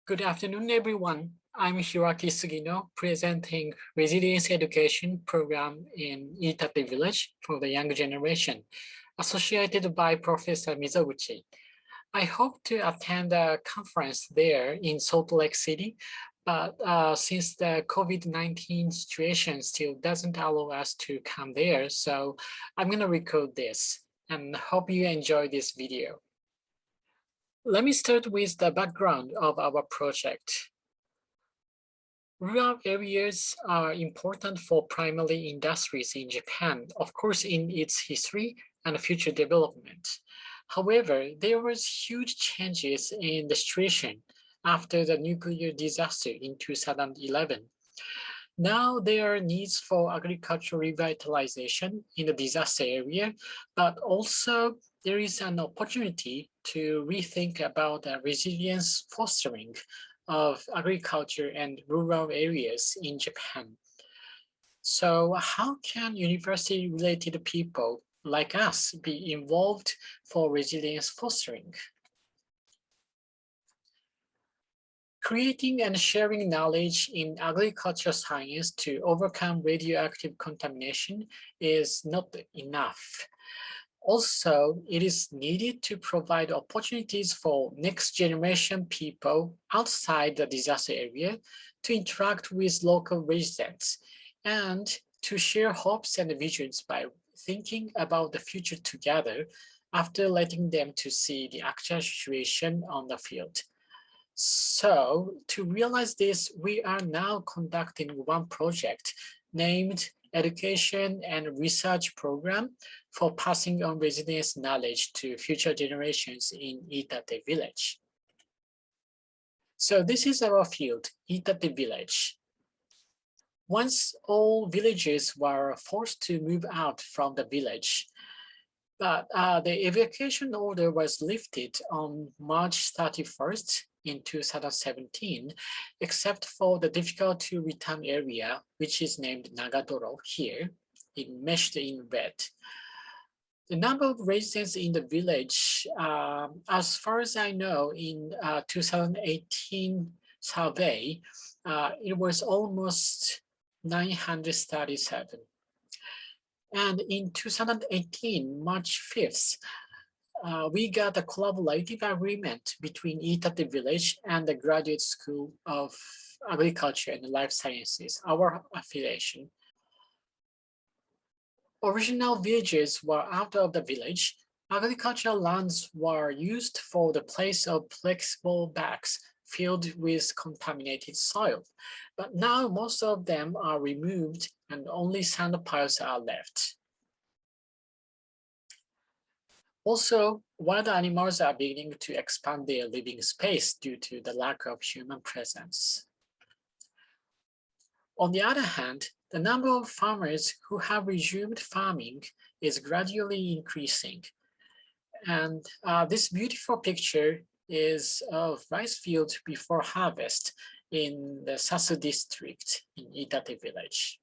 Good afternoon, everyone. I'm Hiroaki Sugino, presenting Resilience Education Program in Iitate Village for the younger generation, associated by Professor Mizoguchi. I hope to attend a conference there in Salt Lake City, but since the COVID-19 situation still doesn't allow us to come there, so I'm going to record this and hope you enjoy this video. Let me start with the background of our project. Rural areas are important for primarily industries in Japan, of course, in its history and future development. However, there was huge changes in the situation after the nuclear disaster in 2011. Now there are needs for agricultural revitalization in the disaster area, but also there is an opportunity to rethink about the resilience fostering of agriculture and rural areas in Japan. So how can university-related people like us be involved for resilience fostering? Creating and sharing knowledge in agricultural science to overcome radioactive contamination is not enough. Also, it is needed to provide opportunities for next generation people outside the disaster area to interact with local residents and to share hopes and visions by thinking about the future together after letting them to see the actual situation on the field. So to realize this, we are now conducting one project named Education and Research Program for passing on resilience knowledge to future generations in Iitate Village. So this is our field, Iitate Village. Once all villagers were forced to move out from the village, but the evacuation order was lifted on March 31st in 2017, except for the difficult to return area, which is named Nagadoro here, meshed in red. The number of residents in the village, as far as I know, in 2018 survey, it was almost 937. And in 2018, March 5th, we got a collaborative agreement between Iitate Village and the Graduate School of Agriculture and Life Sciences, our affiliation. Original villages were out of the village. Agricultural lands were used for the place of flexible bags filled with contaminated soil. But now most of them are removed and only sand piles are left. Also, wild animals are beginning to expand their living space due to the lack of human presence. On the other hand, the number of farmers who have resumed farming is gradually increasing. And this beautiful picture is of rice field before harvest in the Sasu district in Iitate Village.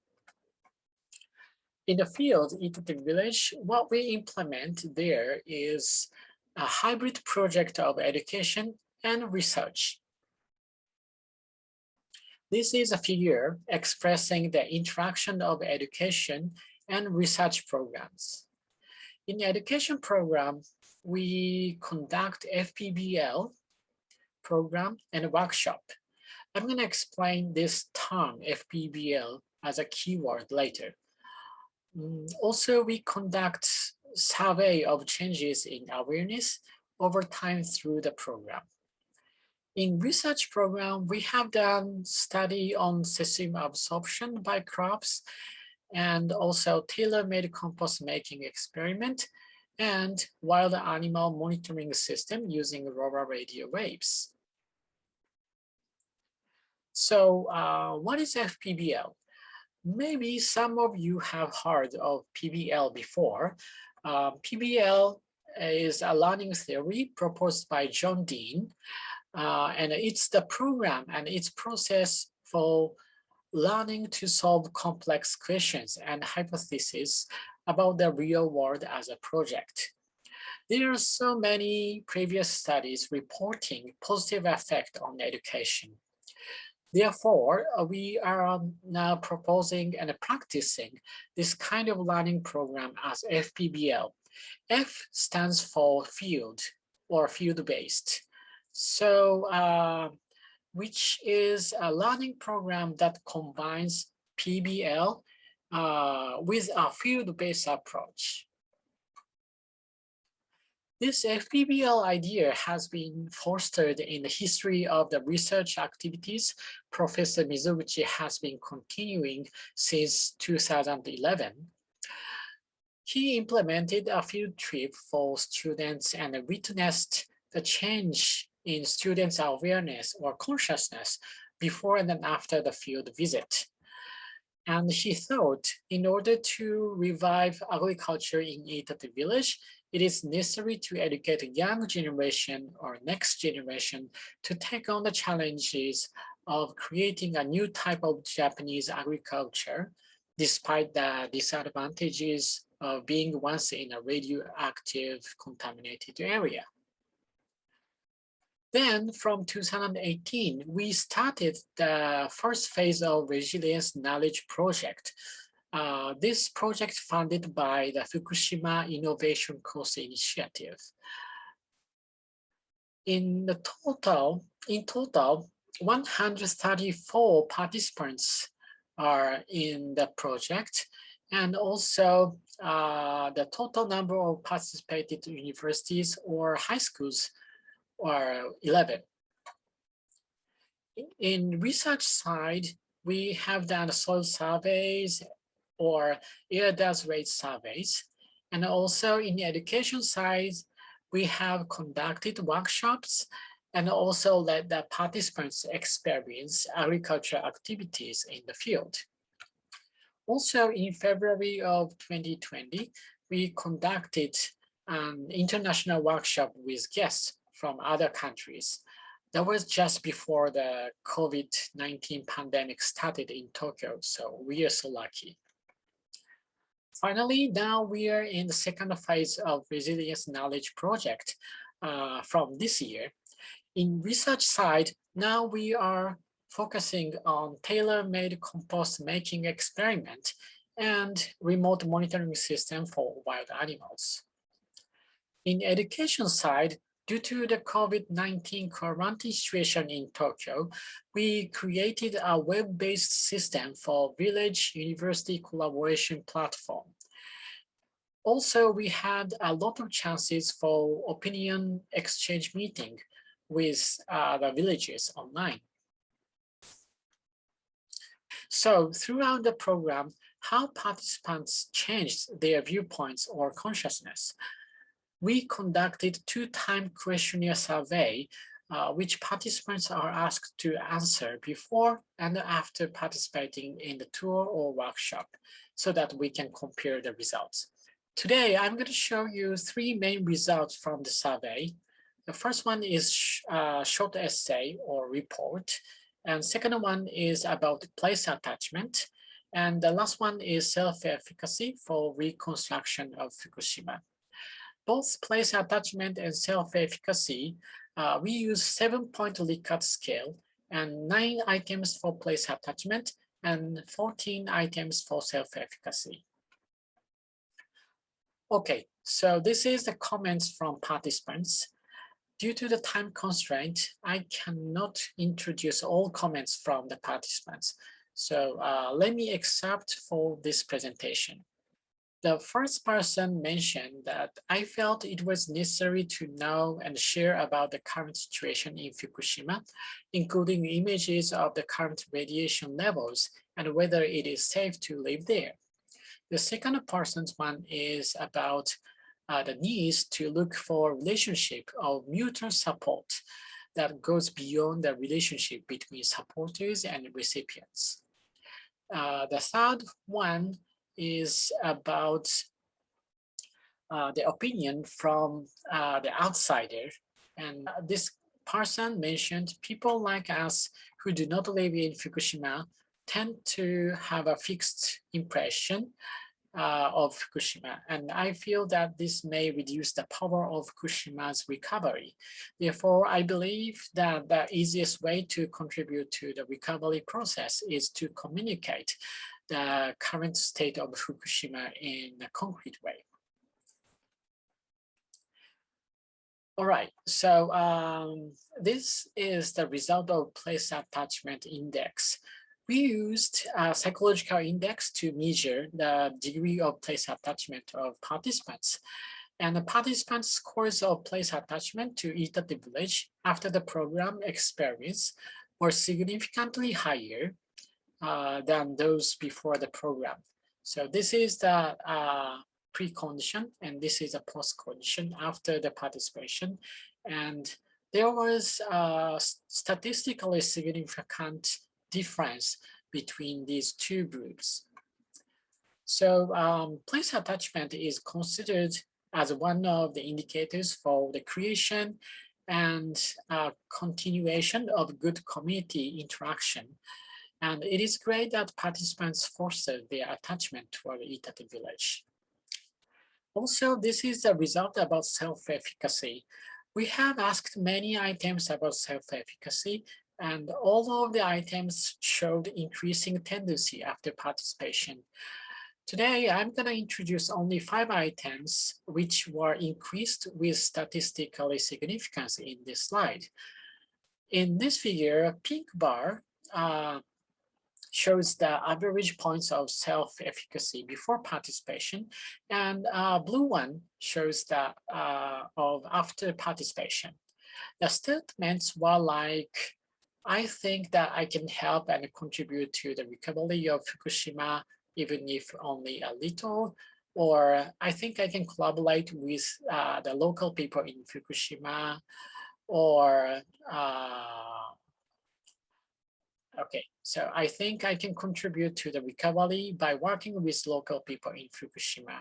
In the field, Iitate Village, what we implement there is a hybrid project of education and research. This is a figure expressing the interaction of education and research programs. In the education program, we conduct FPBL program and workshop. I'm going to explain this term FPBL as a keyword later. Also, we conduct survey of changes in awareness over time through the program. In research program, we have done study on cesium absorption by crops and also tailor-made compost making experiment and wild animal monitoring system using aurora radio waves. So what is FPBL? Maybe some of you have heard of PBL before. PBL is a learning theory proposed by John Dean, and it's the program and its process for learning to solve complex questions and hypotheses about the real world as a project. There are so many previous studies reporting positive effect on education. Therefore, we are now proposing and practicing this kind of learning program as FPBL. F stands for field or field-based. So, which is a learning program that combines PBL with a field-based approach. This FPBL idea has been fostered in the history of the research activities Professor Mizuguchi has been continuing since 2011. He implemented a field trip for students and witnessed the change in students' awareness or consciousness before and then after the field visit. And he thought in order to revive agriculture in Iitate village, it is necessary to educate a young generation or next generation to take on the challenges of creating a new type of Japanese agriculture, despite the disadvantages of being once in a radioactive contaminated area. Then from 2018, we started the first phase of Resilience Knowledge Project. This project funded by the Fukushima Innovation Course Initiative. In total, 134 participants are in the project, and also the total number of participated universities or high schools are 11. In research side, we have done soil surveys or air dust rate surveys. And also in the education side, we have conducted workshops and also let the participants experience agricultural activities in the field. Also in February of 2020, we conducted an international workshop with guests from other countries. That was just before the COVID-19 pandemic started in Tokyo, so we are so lucky. Finally, now we are in the second phase of Resilience Knowledge Project from this year. In research side, now we are focusing on tailor-made compost making experiment and remote monitoring system for wild animals. In education side, due to the COVID-19 quarantine situation in Tokyo, we created a web-based system for village university collaboration platform. Also, we had a lot of chances for opinion exchange meeting with the villages online. So throughout the program, how participants changed their viewpoints or consciousness. We conducted two-time questionnaire survey, which participants are asked to answer before and after participating in the tour or workshop so that we can compare the results. Today, I'm going to show you three main results from the survey. The first one is a short essay or report, and second one is about place attachment, and the last one is self-efficacy for reconstruction of Fukushima. Both place attachment and self-efficacy, we use 7-point Likert scale and 9 items for place attachment and 14 items for self-efficacy. Okay, so this is the comments from participants. Due to the time constraint, I cannot introduce all comments from the participants. So let me excerpt for this presentation. The first person mentioned that I felt it was necessary to know and share about the current situation in Fukushima, including images of the current radiation levels and whether it is safe to live there. The second person's one is about the needs to look for relationship of mutual support that goes beyond the relationship between supporters and recipients. The third one is about the opinion from the outsider. And this person mentioned people like us who do not live in Fukushima tend to have a fixed impression of Fukushima, and I feel that this may reduce the power of Fukushima's recovery. Therefore, I believe that the easiest way to contribute to the recovery process is to communicate the current state of Fukushima in a concrete way. All right, so this is the result of place attachment index. We used a psychological index to measure the degree of place attachment of participants. And the participants' scores of place attachment to Iitate village after the program experience were significantly higher than those before the program. So this is the pre-condition, and this is a post-condition after the participation. And there was a statistically significant difference between these two groups. So place attachment is considered as one of the indicators for the creation and continuation of good community interaction. And it is great that participants foster their attachment toward Iitate village. Also, this is a result about self-efficacy. We have asked many items about self-efficacy, and all of the items showed increasing tendency after participation. Today, I'm going to introduce only 5 items which were increased with statistical significance in this slide. In this figure, a pink bar shows the average points of self-efficacy before participation, and blue one shows the of after participation. The statements were like, I think that I can help and contribute to the recovery of Fukushima, even if only a little, or I think I can collaborate with the local people in Fukushima, or okay, so I think I can contribute to the recovery by working with local people in Fukushima.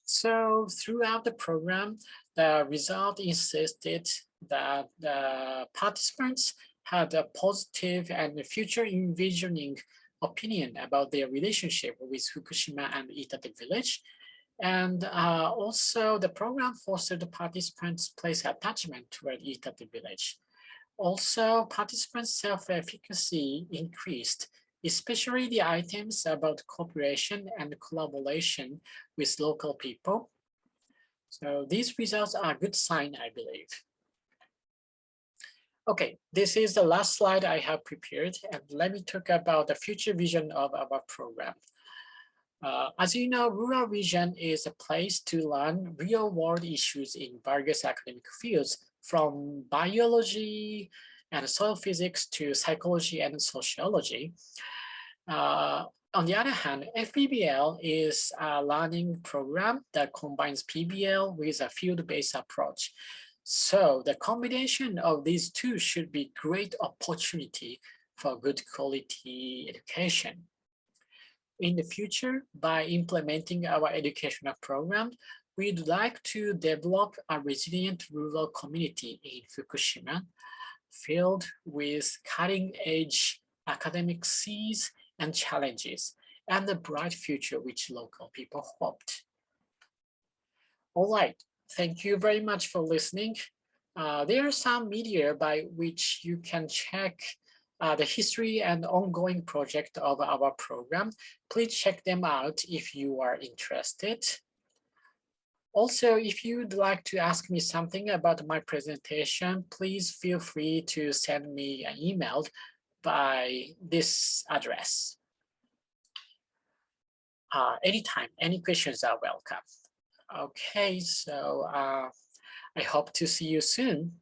So throughout the program, the result insisted that the participants had a positive and future envisioning opinion about their relationship with Fukushima and Iitate village. And also the program fostered the participants' place attachment toward Iitate village. Also, participants' self-efficacy increased, especially the items about cooperation and collaboration with local people. So these results are a good sign, I believe. Okay, this is the last slide I have prepared, and let me talk about the future vision of our program. As you know, rural region is a place to learn real-world issues in various academic fields, from biology and soil physics to psychology and sociology. On the other hand, FPBL is a learning program that combines PBL with a field-based approach. So the combination of these two should be great opportunity for good quality education. In the future, by implementing our educational program, we'd like to develop a resilient rural community in Fukushima, filled with cutting-edge academic seeds and challenges, and a bright future which local people hoped. All right, thank you very much for listening. There are some media by which you can check the history and ongoing project of our program. Please check them out if you are interested. Also, if you'd like to ask me something about my presentation, please feel free to send me an email by this address. Anytime, any questions are welcome. Okay, so I hope to see you soon.